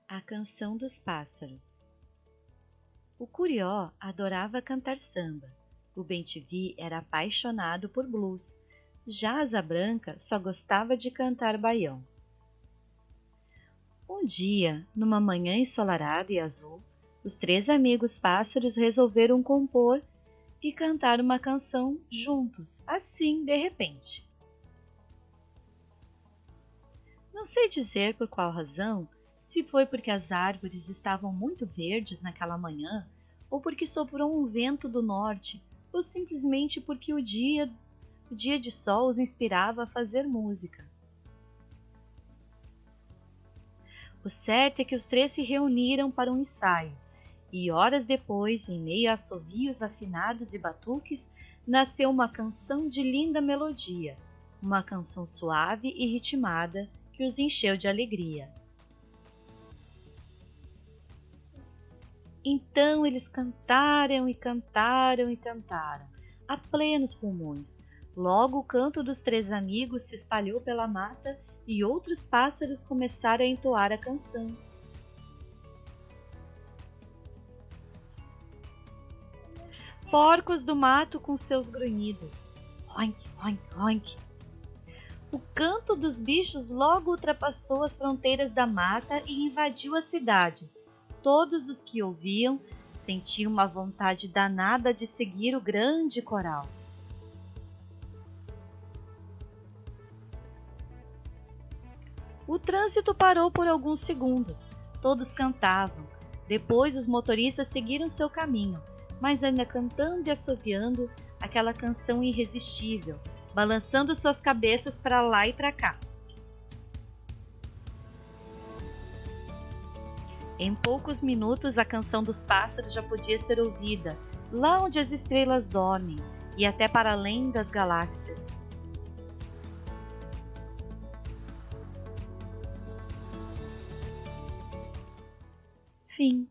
A canção dos pássaros. O Curió adorava cantar samba. O Bem-te-vi era apaixonado por blues. Já a Asa Branca só gostava de cantar baião. Um dia, numa manhã ensolarada e azul, os três amigos pássaros resolveram compor e cantar uma canção juntos, assim, de repente. Não sei dizer por qual razão, se foi porque as árvores estavam muito verdes naquela manhã, ou porque soprou um vento do norte, ou simplesmente porque o dia de sol os inspirava a fazer música. O certo é que os três se reuniram para um ensaio, e horas depois, em meio a assovios afinados e batuques, nasceu uma canção de linda melodia, uma canção suave e ritmada que os encheu de alegria. Então eles cantaram e cantaram e cantaram, a plenos pulmões. Logo o canto dos três amigos se espalhou pela mata e outros pássaros começaram a entoar a canção. Porcos do mato com seus grunhidos. Oink, oink, oink. O canto dos bichos logo ultrapassou as fronteiras da mata e invadiu a cidade. Todos os que ouviam sentiam uma vontade danada de seguir o grande coral. O trânsito parou por alguns segundos. Todos cantavam. Depois os motoristas seguiram seu caminho, mas ainda cantando e assoviando aquela canção irresistível, balançando suas cabeças para lá e para cá. Em poucos minutos, a canção dos pássaros já podia ser ouvida, lá onde as estrelas dormem, e até para além das galáxias. Fim.